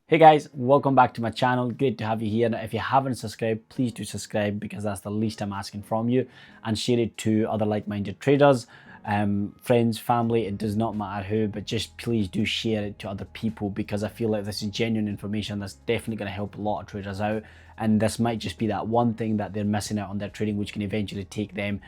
Hey guys, welcome back to my channel. Great to have you here. Now, if you haven't subscribed, please do subscribe because that's the least I'm asking from you, and share it to other like-minded traders, friends, family. It does not matter who, but just please do share it to other people because I feel like this is genuine information that's definitely going to help a lot of traders out, and this might just be that one thing that they're missing out on their trading, which can eventually take them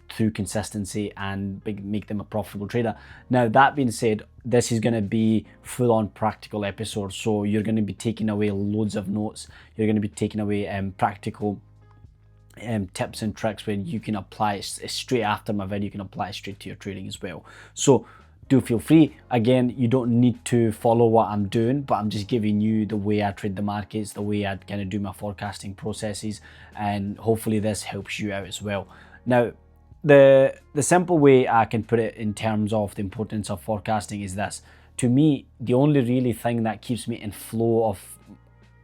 through consistency and make them a profitable trader. Now, that being said, this is going to be full-on practical episode, so you're going to be taking away loads of notes. You're going to be taking away practical tips and tricks where you can apply it straight after my video. You can apply it straight to your trading as well. So do feel free. Again, you don't need to follow what I'm doing, but I'm just giving you the way I trade the markets, the way I kind of do my forecasting processes, and hopefully this helps you out as well. Now, the simple way I can put it in terms of the importance of forecasting is this. To me, the only really thing that keeps me in flow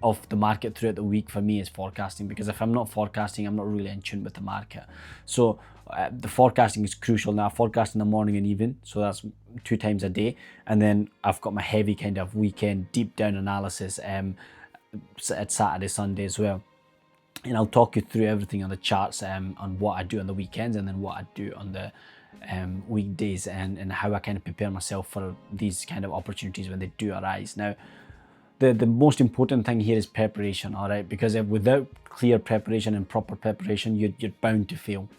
of the market throughout the week for me is forecasting, because if I'm not forecasting, I'm not really in tune with the market. So the forecasting is crucial. Now I forecast in the morning and evening, so that's 2 times a day, and then I've got my heavy kind of weekend deep down analysis at Saturday, Sunday as well. And I'll talk you through everything on the charts on what I do on the weekends and then what I do on the weekdays, and how I kind of prepare myself for these kind of opportunities when they do arise. Now, the most important thing here is preparation, all right? Because without clear preparation and proper preparation, you're bound to fail,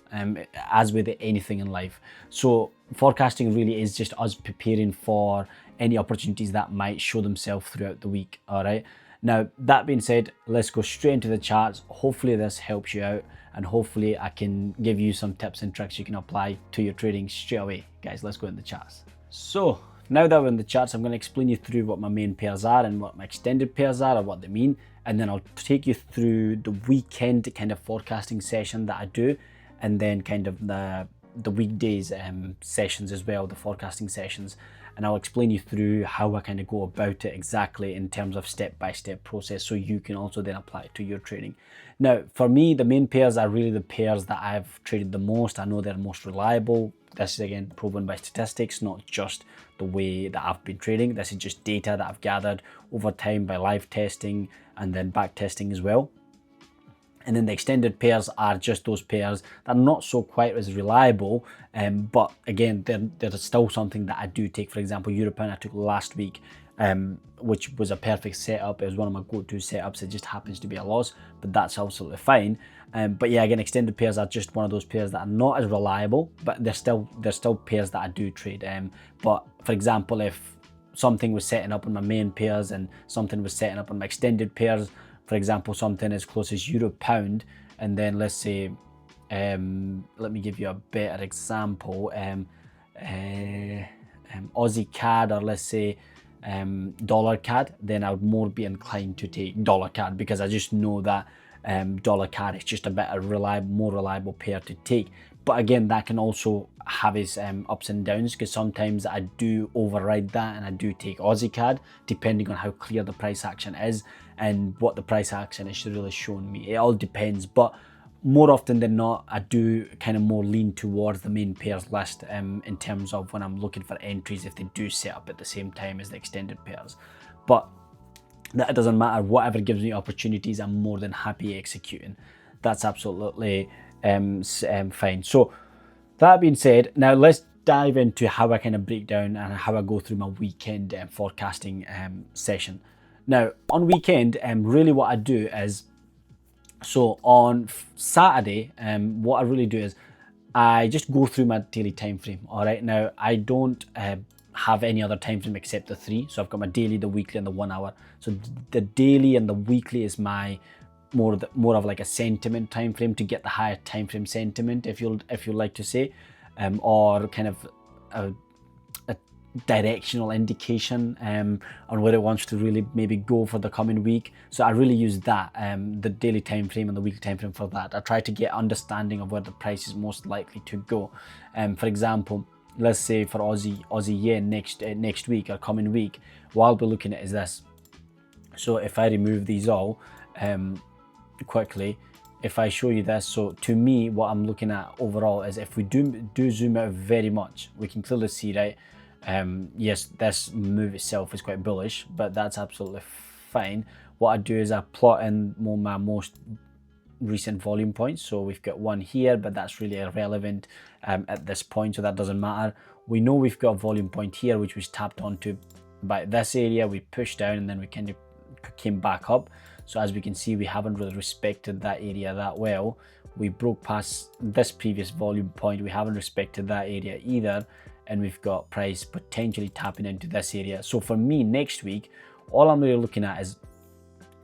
as with anything in life. So forecasting really is just us preparing for any opportunities that might show themselves throughout the week, all right? Now, that being said, let's go straight into the charts. Hopefully this helps you out, and hopefully I can give you some tips and tricks you can apply to your trading straight away. Guys, let's go into the charts. So now that we're in the charts, I'm going to explain you through what my main pairs are and what my extended pairs are and what they mean. And then I'll take you through the weekend kind of forecasting session that I do, and then kind of the weekdays sessions as well, the forecasting sessions. And I'll explain you through how I kind of go about it exactly in terms of step-by-step process, so you can also then apply it to your trading. Now, for me, the main pairs are really the pairs that I've traded the most. I know they're most reliable. This is again proven by statistics, not just the way that I've been trading. This is just data that I've gathered over time by live testing and then back testing as well. And then the extended pairs are just those pairs that are not so quite as reliable, but again, they're still something that I do take. For example, European I took last week, which was a perfect setup. It was one of my go-to setups. It just happens to be a loss, but that's absolutely fine. But yeah, again, extended pairs are just one of those pairs that are not as reliable, but they're still pairs that I do trade. But for example, if something was setting up on my main pairs and something was setting up on my extended pairs, for example, something as close as Euro Pound, and then let's say, let me give you a better example, Aussie CAD, or let's say dollar CAD, then I would more be inclined to take dollar CAD, because I just know that dollar CAD is just a better more reliable pair to take. But again, that can also have its ups and downs, because sometimes I do override that and I do take Aussie CAD, depending on how clear the price action is and what the price action is really showing me. It all depends, but more often than not, I do kind of more lean towards the main pairs list in terms of when I'm looking for entries, if they do set up at the same time as the extended pairs. But that doesn't matter. Whatever gives me opportunities, I'm more than happy executing. That's absolutely fine. So that being said, now let's dive into how I kind of break down and how I go through my weekend forecasting session. Now on weekend, really what I do is, so on Saturday, what I really do is I just go through my daily time frame. All right, now I don't have any other time frame except the 3. So I've got my daily, the weekly, and the 1 hour. So the daily and the weekly is my more of like a sentiment time frame, to get the higher time frame sentiment, if you like to say, or kind of a directional indication on where it wants to really maybe go for the coming week. So I really use that, the daily time frame and the weekly time frame for that. I try to get understanding of where the price is most likely to go. For example, let's say for Aussie yen next week or coming week, what I'll be looking at is this. So if I remove these all quickly, if I show you this, so to me, what I'm looking at overall is, if we do zoom out very much, we can clearly see, right, yes, this move itself is quite bullish, but that's absolutely fine. What I do is I plot in my most recent volume points. So we've got one here, but that's really irrelevant at this point, so that doesn't matter. We know we've got a volume point here which was tapped onto by this area. We pushed down and then we kind of came back up. So as we can see, we haven't really respected that area that well. We broke past this previous volume point, we haven't respected that area either, and we've got price potentially tapping into this area. So for me, next week, all I'm really looking at is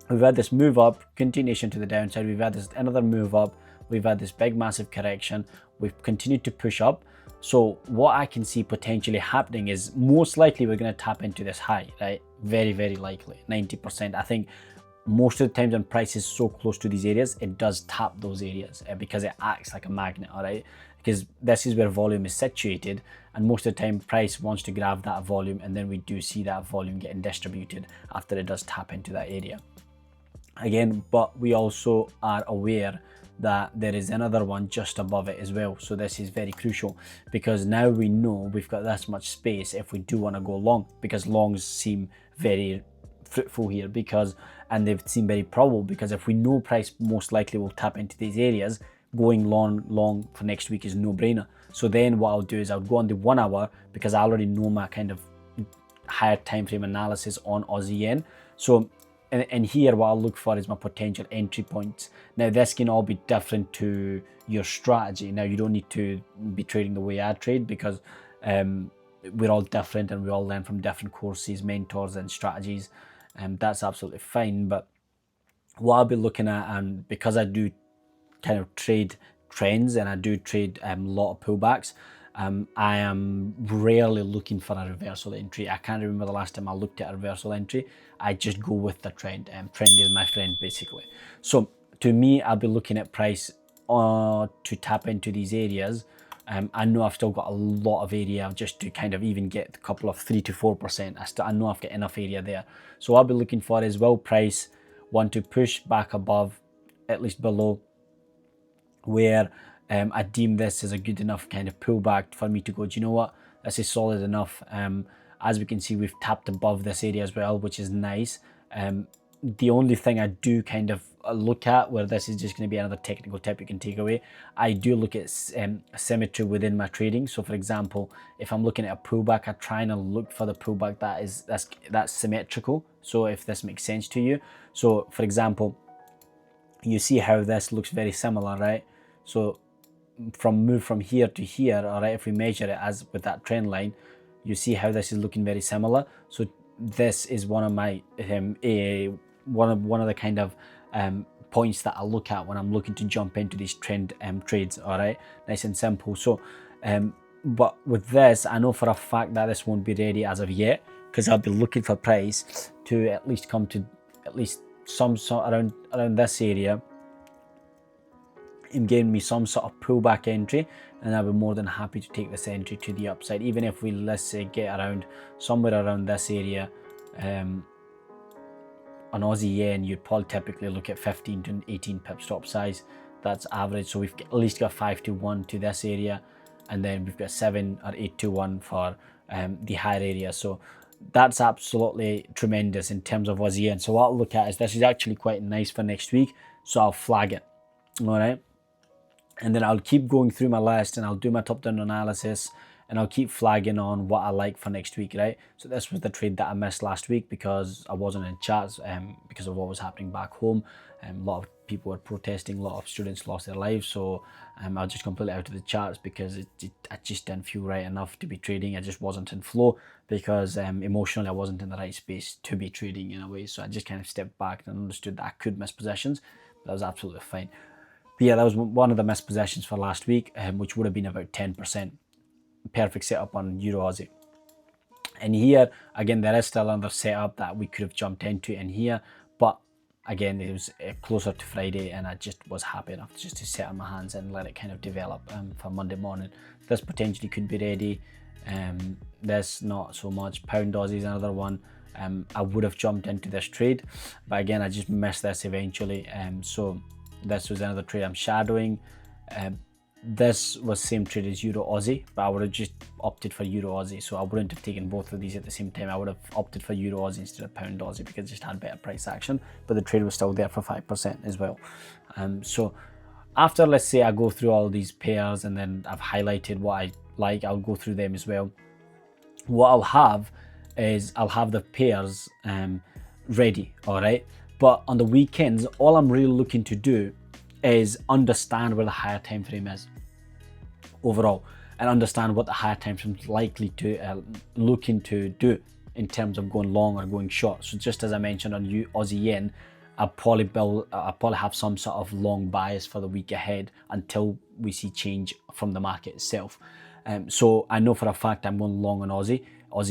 we've had this move up, continuation to the downside, we've had this another move up, we've had this big massive correction, we've continued to push up. So what I can see potentially happening is most likely we're going to tap into this high, right? Very, very likely, 90%. I think most of the times when price is so close to these areas, it does tap those areas because it acts like a magnet, all right? Because this is where volume is situated, and most of the time price wants to grab that volume, and then we do see that volume getting distributed after it does tap into that area. Again, but we also are aware that there is another one just above it as well. So this is very crucial because now we know we've got this much space if we do want to go long, because longs seem very fruitful here and they've seemed very probable, because if we know price most likely will tap into these areas, going long for next week is no brainer. So then what I'll do is I'll go on the 1 hour, because I already know my kind of higher time frame analysis on Aussie yen. So and here what I'll look for is my potential entry points. Now this can all be different to your strategy. Now you don't need to be trading the way I trade, because we're all different and we all learn from different courses, mentors and strategies, and that's absolutely fine. But what I'll be looking at, and because I do kind of trade trends and I do trade a lot of pullbacks, I am rarely looking for a reversal entry. I can't remember the last time I looked at a reversal entry. I just go with the trend. Trend is my friend, basically. So to me, I'll be looking at price to tap into these areas. I know I've still got a lot of area just to kind of even get a couple of 3 to 4%. I know I've got enough area there. So I'll be looking for as well price want to push back above, at least below, where I deem this as a good enough kind of pullback for me to go, do you know what, this is solid enough. As we can see, we've tapped above this area as well, which is nice. The only thing I do kind of look at, where this is just going to be another technical tip you can take away, I do look at symmetry within my trading. So for example, if I'm looking at a pullback, I try and look for the pullback that's symmetrical. So if this makes sense to you, so for example, you see how this looks very similar, right? So move from here to here, all right, if we measure it as with that trend line, you see how this is looking very similar. So this is one of my one of the kind of points that I look at when I'm looking to jump into these trend trades, all right, nice and simple. So but with this, I know for a fact that this won't be ready as of yet, because I'll be looking for price to at least come to at least some sort around this area and giving me some sort of pullback entry, and I'll be more than happy to take this entry to the upside. Even if we, let's say, get around somewhere around this area, on Aussie yen, you'd probably typically look at 15 to 18 pip stop size. That's average. So we've at least got 5 to 1 to this area, and then we've got 7 or 8 to 1 for the higher area. So that's absolutely tremendous in terms of Aussie yen. So what I'll look at is this is actually quite nice for next week, so I'll flag it, all right? And then I'll keep going through my list and I'll do my top-down analysis and I'll keep flagging on what I like for next week, right? So this was the trade that I missed last week because I wasn't in chats because of what was happening back home. A lot of people were protesting, a lot of students lost their lives, so I was just completely out of the charts because I just didn't feel right enough to be trading. I just wasn't in flow because emotionally I wasn't in the right space to be trading in a way. So I just kind of stepped back and understood that I could miss positions, but that was absolutely fine. But yeah, that was one of the missed possessions for last week, which would have been about 10%. Perfect setup on Euro Aussie. And here, again, there is still another setup that we could have jumped into in here, but again, it was closer to Friday and I just was happy enough just to sit on my hands and let it kind of develop for Monday morning. This potentially could be ready. This not so much. Pound Aussie is another one. I would have jumped into this trade, but again, I just missed this eventually. So this was another trade I'm shadowing. this was same trade as Euro Aussie, but I would have just opted for Euro Aussie. So I wouldn't have taken both of these at the same time. I would have opted for Euro Aussie instead of Pound Aussie because it just had better price action, but the trade was still there for 5% as well. So after, let's say I go through all these pairs and then I've highlighted what I like, I'll go through them as well. What I'll have is I'll have the pairs ready, all right? But on the weekends, all I'm really looking to do is understand where the higher time frame is overall, and understand what the higher time frame is likely to looking to do in terms of going long or going short. So just as I mentioned on Aussie yen, I'll probably have some sort of long bias for the week ahead until we see change from the market itself. So I know for a fact I'm going long on Aussie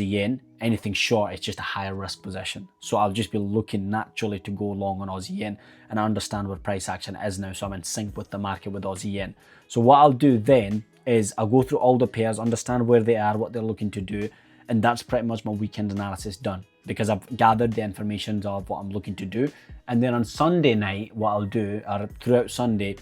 yen. Anything short, it's just a higher risk position. So I'll just be looking naturally to go long on Aussie yen, and I understand where price action is now, so I'm in sync with the market with Aussie yen. So what I'll do then is I'll go through all the pairs, understand where they are, what they're looking to do, and that's pretty much my weekend analysis done, because I've gathered the information of what I'm looking to do. And then on Sunday night, what I'll do, or throughout Sunday,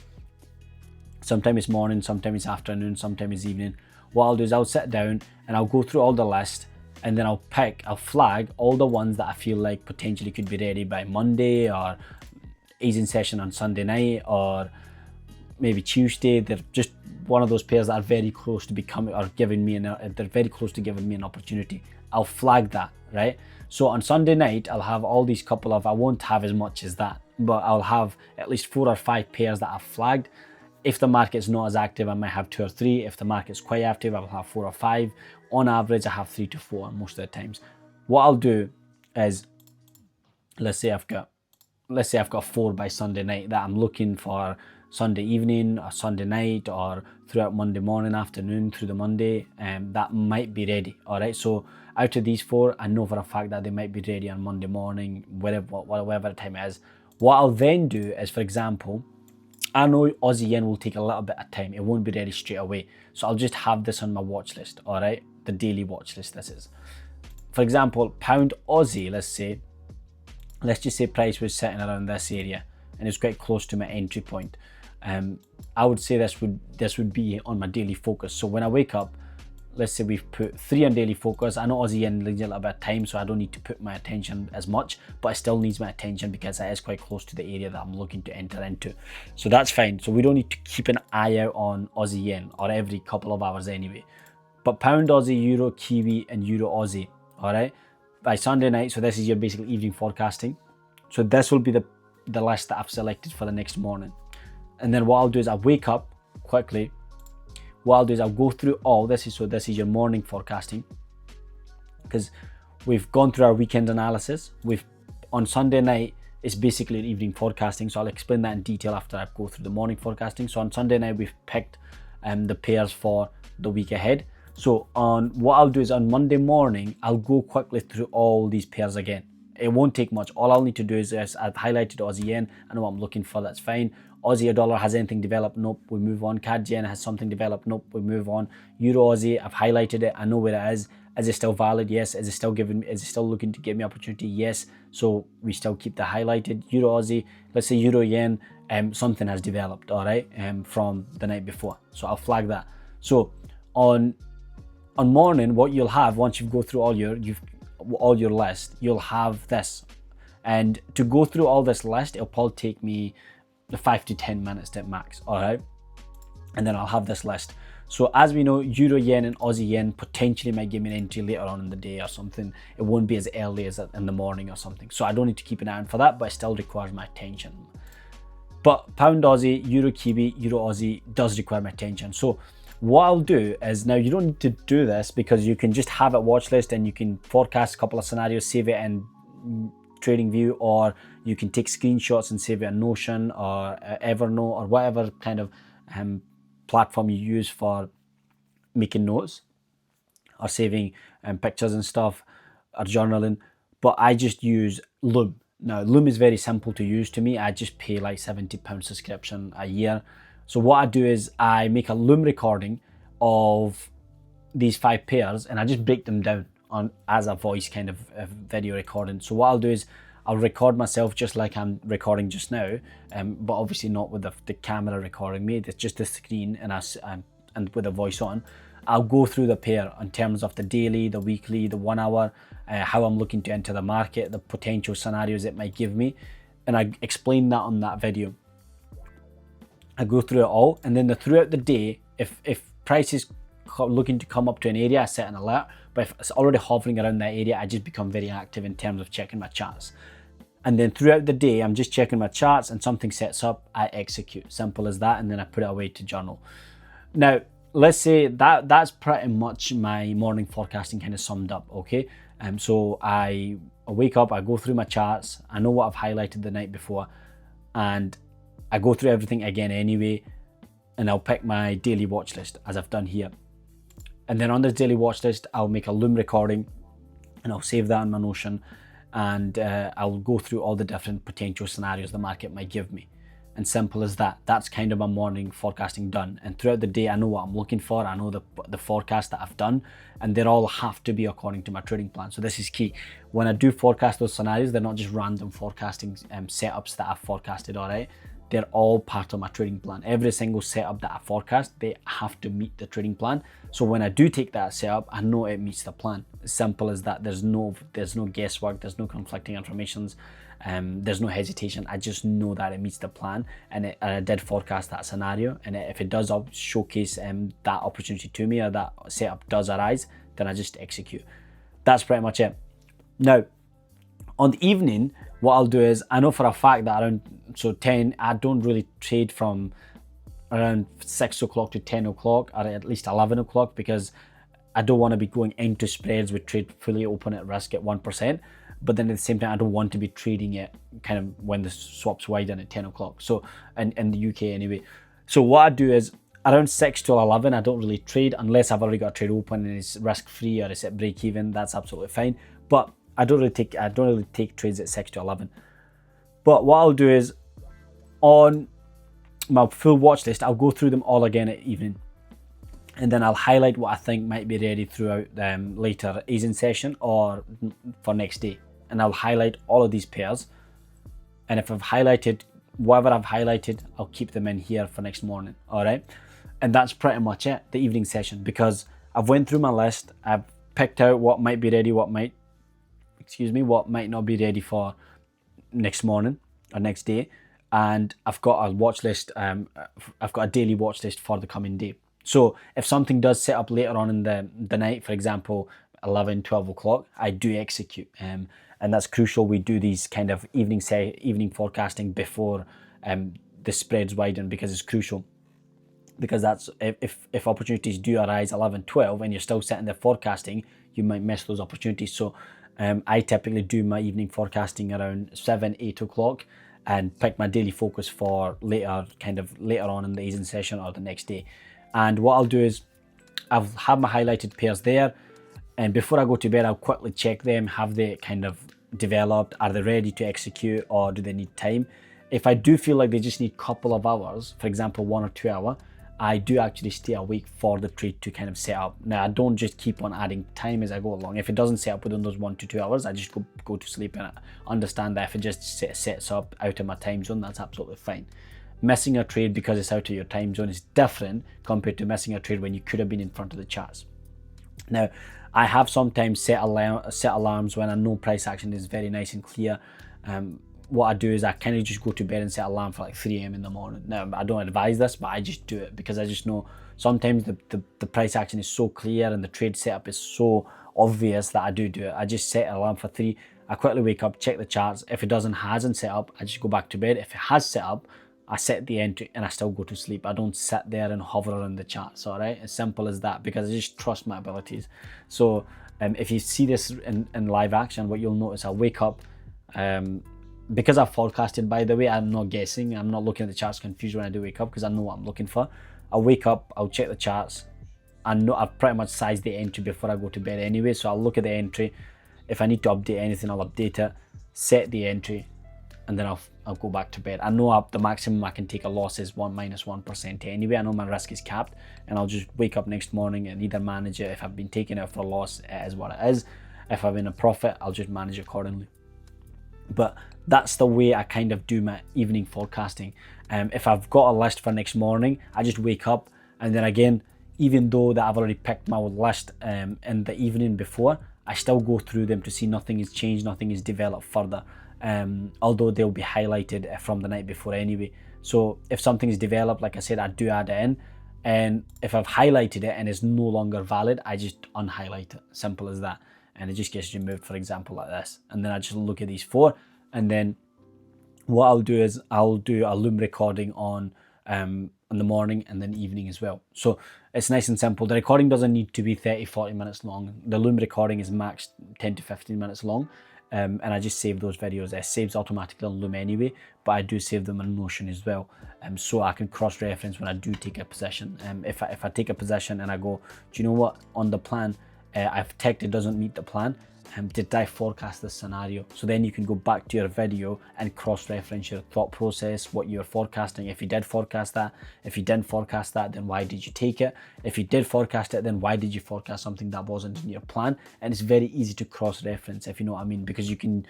sometimes it's morning, sometimes it's afternoon, sometimes it's evening, what I'll do is I'll sit down and I'll go through all the list, and then I'll flag all the ones that I feel like potentially could be ready by Monday, or easing session on Sunday night, or maybe Tuesday. They're just one of those pairs that are very close to becoming, or they're very close to giving me an opportunity. I'll flag that, right? So on Sunday night, I'll have all these I won't have as much as that, but I'll have at least 4 or 5 pairs that I've flagged. If the market's not as active, I might have 2 or 3. If the market's quite active, I'll have 4 or 5. On average, I have 3 to 4 most of the times. What I'll do is, let's say I've got 4 by Sunday night that I'm looking for Sunday evening or Sunday night or throughout Monday morning, afternoon through the Monday, that might be ready. All right. So out of these 4, I know for a fact that they might be ready on Monday morning, whatever time it is. What I'll then do is, for example, I know Aussie yen will take a little bit of time. It won't be ready straight away. So I'll just have this on my watch list, all right? The daily watch list this is. For example, Pound Aussie, let's just say price was sitting around this area and it's quite close to my entry point. I would say this would be on my daily focus. So when I wake up, let's say we've put 3 on daily focus. I know Aussie yen needs a little bit of time, so I don't need to put my attention as much, but it still needs my attention because it is quite close to the area that I'm looking to enter into. So that's fine. So we don't need to keep an eye out on Aussie yen, or every couple of hours anyway. But Pound Aussie, Euro, Kiwi, and Euro Aussie, all right, by Sunday night. So this is your basically evening forecasting. So this will be the list that I've selected for the next morning. And then what I'll do is I'll wake up quickly. What I'll do is I'll go through all this. This is your morning forecasting, because we've gone through our weekend analysis. On Sunday night, it's basically an evening forecasting. So I'll explain that in detail after I go through the morning forecasting. So on Sunday night, we've picked the pairs for the week ahead. So what I'll do is on Monday morning, I'll go quickly through all these pairs again. It won't take much. All I'll need to do is I've highlighted Aussie yen. I know what I'm looking for. That's fine. Aussie dollar, has anything developed? Nope, we move on. CAD yen, has something developed? Nope, we move on. Euro Aussie, I've highlighted it. I know where it is. Is it still valid? Yes. Is it still looking to give me opportunity? Yes. So we still keep the highlighted. Euro Aussie, let's say Euro yen, something has developed, all right, from the night before. So I'll flag that. So on morning, what you'll have once you go through all your list, you'll have this. And to go through all this list, it'll probably take me 5 to 10 minutes at max, all right? And then I'll have this list. So as we know, Euro yen and Aussie yen potentially might give me an entry later on in the day or something. It won't be as early as in the morning or something. So I don't need to keep an eye on for that, but it still requires my attention. But Pound Aussie, Euro Kiwi, Euro Aussie does require my attention. So what I'll do is, now you don't need to do this because you can just have it watch list and you can forecast a couple of scenarios, save it in TradingView, or you can take screenshots and save it in Notion or Evernote or whatever kind of platform you use for making notes or saving pictures and stuff or journaling. But I just use Loom. Now Loom is very simple to use to me. I just pay like £70 subscription a year. So what I do is I make a Loom recording of these 5 pairs and I just break them down as a voice kind of video recording. So what I'll do is I'll record myself just like I'm recording just now, but obviously not with the camera recording me. It's just the screen and with the voice on. I'll go through the pair in terms of the daily, the weekly, the 1 hour, how I'm looking to enter the market, the potential scenarios it might give me, and I explain that on that video. I go through it all, and then throughout the day, if price is looking to come up to an area, I set an alert. But if it's already hovering around that area, I just become very active in terms of checking my charts. And then throughout the day, I'm just checking my charts, and something sets up, I execute. Simple as that, and then I put it away to journal. Now, let's say that's pretty much my morning forecasting kind of summed up, okay? So I wake up, I go through my charts, I know what I've highlighted the night before, and I go through everything again anyway, and I'll pick my daily watch list as I've done here. And then on this daily watch list, I'll make a Loom recording, and I'll save that on my Notion, and I'll go through all the different potential scenarios the market might give me. And simple as that. That's kind of my morning forecasting done. And throughout the day, I know what I'm looking for. I know the forecast that I've done, and they all have to be according to my trading plan. So this is key. When I do forecast those scenarios, they're not just random forecasting setups that I've forecasted, all right? They're all part of my trading plan. Every single setup that I forecast, they have to meet the trading plan. So when I do take that setup, I know it meets the plan. As simple as that. There's no guesswork. There's no conflicting informations. There's no hesitation. I just know that it meets the plan, and I did forecast that scenario. And if it does showcase that opportunity to me, or that setup does arise, then I just execute. That's pretty much it. Now, on the evening, what I'll do is, I know for a fact that around 10, I don't really trade from around 6 o'clock to 10 o'clock, or at least 11 o'clock, because I don't want to be going into spreads with trade fully open at risk at 1%. But then at the same time, I don't want to be trading it kind of when the swaps widen at 10 o'clock. So, in the UK anyway. So what I do is, around 6 to 11, I don't really trade unless I've already got a trade open and it's risk free or it's at break even. That's absolutely fine. But I don't really take trades at 6 to 11. But what I'll do is, on my full watch list, I'll go through them all again at evening, and then I'll highlight what I think might be ready throughout later easing session or for next day. And I'll highlight all of these pairs, and if I've highlighted whatever I've highlighted, I'll keep them in here for next morning. All right, and that's pretty much it, the evening session, because I've went through my list, I've picked out what might be ready, what might not be ready for next morning or next day, and I've got a watch list. I've got a daily watch list for the coming day. So if something does set up later on in the night, for example, 11, 12 o'clock, I do execute. And that's crucial. We do these kind of evening forecasting before the spreads widen, because it's crucial. Because that's if opportunities do arise 11, 12, and you're still sitting there forecasting, you might miss those opportunities. So I typically do my evening forecasting around 7, 8 o'clock, and pick my daily focus for later on in the easing session or the next day. And what I'll do is, I've had my highlighted pairs there, and before I go to bed, I'll quickly check them. Have they kind of developed? Are they ready to execute, or do they need time? If I do feel like they just need a couple of hours, for example 1 or 2 hours, I do actually stay awake for the trade to kind of set up. Now, I don't just keep on adding time as I go along. If it doesn't set up within those 1 to 2 hours, I just go to sleep, and I understand that if it just sets up out of my time zone, that's absolutely fine. Missing a trade because it's out of your time zone is different compared to missing a trade when you could have been in front of the charts. Now, I have sometimes set alarms when I know price action is very nice and clear. What I do is I kind of just go to bed and set an alarm for like 3 a.m. in the morning. Now, I don't advise this, but I just do it because I just know sometimes the price action is so clear and the trade setup is so obvious that I do it. I just set an alarm for 3. I quickly wake up, check the charts. If it hasn't set up, I just go back to bed. If it has set up, I set the entry and I still go to sleep. I don't sit there and hover around the charts, all right? As simple as that, because I just trust my abilities. So if you see this in live action, what you'll notice, I'll wake up, because I've forecasted, by the way, I'm not guessing. I'm not looking at the charts confused when I do wake up, because I know what I'm looking for. I'll wake up, I'll check the charts. I know I've pretty much sized the entry before I go to bed anyway, so I'll look at the entry. If I need to update anything, I'll update it, set the entry, and then I'll go back to bed. I know the maximum I can take a loss is -1% anyway. I know my risk is capped, and I'll just wake up next morning and either manage it. If I've been taking it for a loss, it is what it is. If I'm in a profit, I'll just manage accordingly. But that's the way I kind of do my evening forecasting. If I've got a list for next morning, I just wake up, and then again, even though that I've already picked my list in the evening before, I still go through them to see nothing has changed, nothing is developed further. Although they'll be highlighted from the night before anyway. So if something is developed, like I said, I do add it in. And if I've highlighted it and it's no longer valid, I just unhighlight it. Simple as that. And it just gets removed, for example, like this. And then I just look at these 4. And then what I'll do is I'll do a loom recording on in the morning and then evening as well. So it's nice and simple. The recording doesn't need to be 30-40 minutes long. The loom recording is max 10 to 15 minutes long. And I just save those videos. It saves automatically on Loom anyway, but I do save them in Notion as well, so I can cross-reference when I do take a position. If I take a position and I go, do you know what, on the plan, I've checked it doesn't meet the plan, did I forecast this scenario? So then you can go back to your video and cross-reference your thought process, what you're forecasting. If you did forecast that, if you didn't forecast that, then why did you take it? If you did forecast it, then why did you forecast something that wasn't in your plan? And it's very easy to cross-reference, if you know what I mean, because you can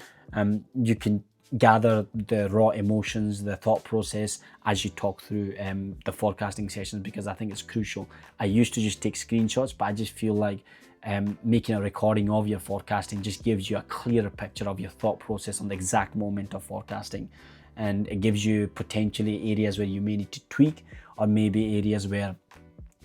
gather the raw emotions, the thought process as you talk through the forecasting sessions, because I think it's crucial. I used to just take screenshots, but I just feel like making a recording of your forecasting just gives you a clearer picture of your thought process on the exact moment of forecasting, and it gives you potentially areas where you may need to tweak, or maybe areas where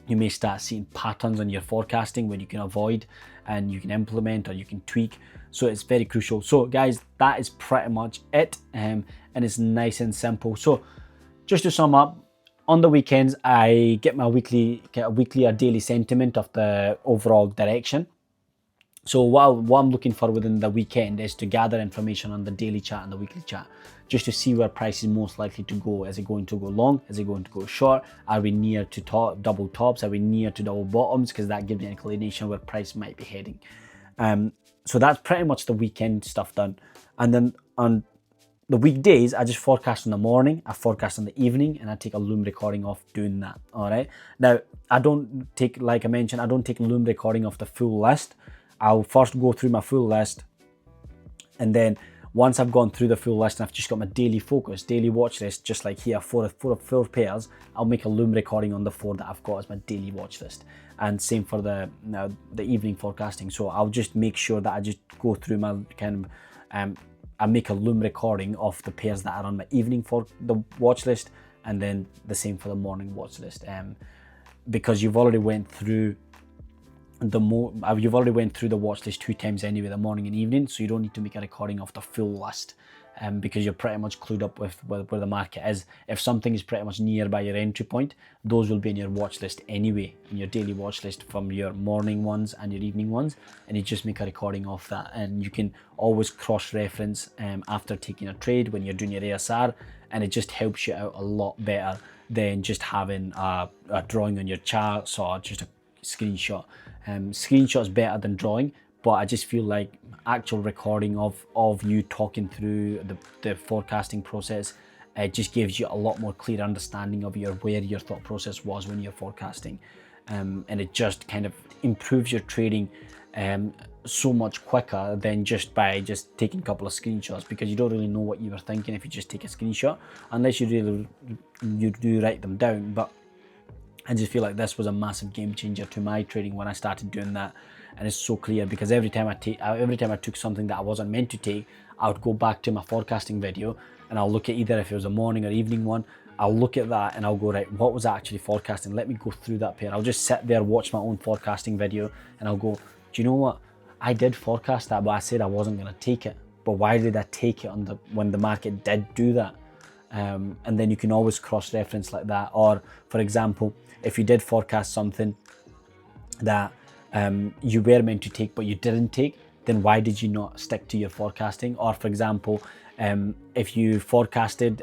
you may start seeing patterns on your forecasting where you can avoid and you can implement or you can tweak. So it's very crucial. So guys, that is pretty much it, and it's nice and simple. So just to sum up, on the weekends, I get a weekly or daily sentiment of the overall direction. So what I'm looking for within the weekend is to gather information on the daily chart and the weekly chart, just to see where price is most likely to go. Is it going to go long? Is it going to go short? Are we near to double tops? Are we near to double bottoms? Because that gives me an inclination where price might be heading. So that's pretty much the weekend stuff done. And then on the weekdays, I just forecast in the morning, I forecast in the evening, and I take a loom recording of doing that. All right. Now, I don't take, like I mentioned, I don't take loom recording of the full list. I'll first go through my full list, and then once I've gone through the full list and I've just got my daily focus, daily watch list, just like here, four pairs, I'll make a loom recording on the 4 that I've got as my daily watch list. And same for the evening forecasting. So I'll just make sure that I just go through my I make a loom recording of the pairs that are on my evening for the watch list, and then the same for the morning watch list. Because you've already went through the watch list 2 times anyway, the morning and evening, so you don't need to make a recording of the full list, because you're pretty much clued up with where the market is. If something is pretty much nearby your entry point, those will be in your watch list anyway, in your daily watch list from your morning ones and your evening ones, and you just make a recording of that. And you can always cross-reference after taking a trade when you're doing your ASR, and it just helps you out a lot better than just having a drawing on your charts or just a screenshot. Screenshots better than drawing, but I just feel like actual recording of you talking through the forecasting process, it just gives you a lot more clear understanding of where your thought process was when you're forecasting, and it just kind of improves your trading so much quicker than just by taking a couple of screenshots, because you don't really know what you were thinking if you just take a screenshot, unless you do write them down. But I just feel like this was a massive game changer to my trading when I started doing that, and it's so clear, because every time I took something that I wasn't meant to take, I would go back to my forecasting video and I'll look at either if it was a morning or evening one. I'll look at that and I'll go, right, what was I actually forecasting? Let me go through that pair. I'll just sit there, watch my own forecasting video, and I'll go, do you know what? I did forecast that, but I said I wasn't going to take it. But why did I take it when the market did do that? And then you can always cross-reference like that. Or, for example, if you did forecast something that you were meant to take but you didn't take, then why did you not stick to your forecasting? Or, for example, if you forecasted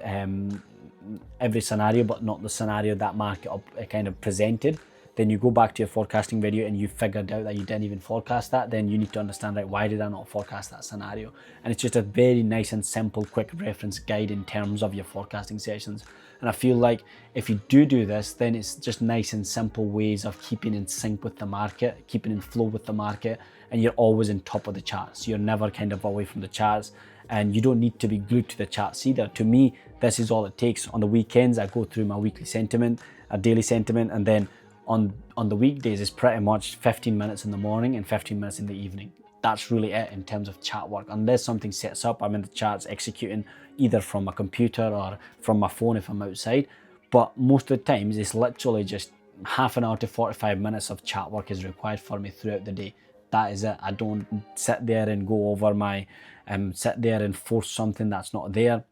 every scenario but not the scenario that market kind of presented, then you go back to your forecasting video and you figured out that you didn't even forecast that, then you need to understand, right, why did I not forecast that scenario? And it's just a very nice and simple quick reference guide in terms of your forecasting sessions. And I feel like if you do this, then it's just nice and simple ways of keeping in sync with the market, keeping in flow with the market, and you're always on top of the charts. You're never kind of away from the charts, and you don't need to be glued to the charts either. To me, this is all it takes. On the weekends, I go through my weekly sentiment, a daily sentiment, and then on the weekdays, it's pretty much 15 minutes in the morning and 15 minutes in the evening. That's really it in terms of chart work. Unless something sets up, I'm in the charts executing either from a computer or from my phone if I'm outside. But most of the times, it's literally just half an hour to 45 minutes of chart work is required for me throughout the day. That is it. I don't sit there and go over my, sit there and force something that's not there.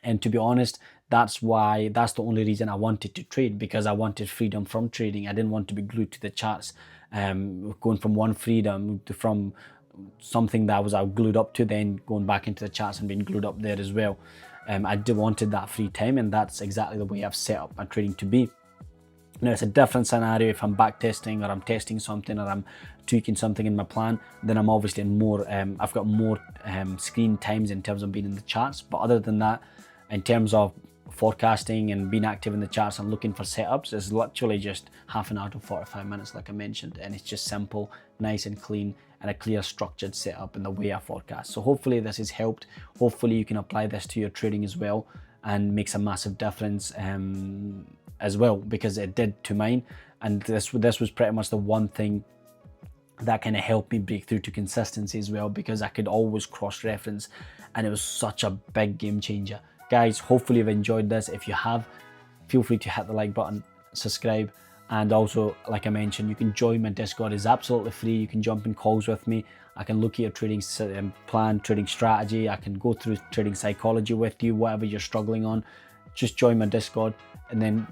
And to be honest, that's the only reason I wanted to trade, because I wanted freedom from trading. I didn't want to be glued to the charts, going from one freedom to from something that I was glued up to, then going back into the charts and being glued up there as well. I wanted that free time, and that's exactly the way I've set up my trading to be. Now, it's a different scenario if I'm back testing, or I'm testing something, or I'm tweaking something in my plan. Then I'm obviously in more, I've got more screen times in terms of being in the charts. But other than that, in terms of forecasting and being active in the charts and looking for setups, it's literally just half an hour to 45 minutes, like I mentioned. And it's just simple, nice and clean, and a clear structured setup in the way I forecast. So hopefully this has helped. Hopefully you can apply this to your trading as well, and makes a massive difference as well, because it did to mine. And this was pretty much the one thing that kind of helped me break through to consistency as well, because I could always cross-reference, and it was such a big game changer. Guys, hopefully you've enjoyed this. If you have, feel free to hit the like button, subscribe, and also, like I mentioned, you can join my Discord. It's absolutely free. You can jump in calls with me. I can look at your trading plan, trading strategy. I can go through trading psychology with you, whatever you're struggling on. Just join my Discord, and then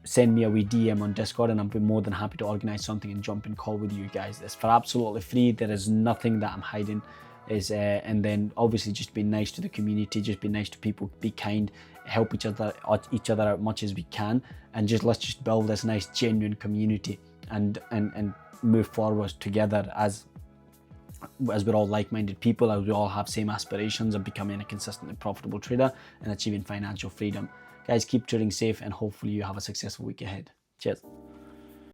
send me a wee DM on Discord, and I'll be more than happy to organize something and jump in call with you guys. It's for absolutely free. There is nothing that I'm hiding. And then obviously just be nice to the community, just be nice to people, be kind, help each other out much as we can, and let's just build this nice genuine community and move forward together as we're all like-minded people, as we all have same aspirations of becoming a consistently profitable trader and achieving financial freedom. Guys, keep trading safe, and hopefully you have a successful week ahead. Cheers.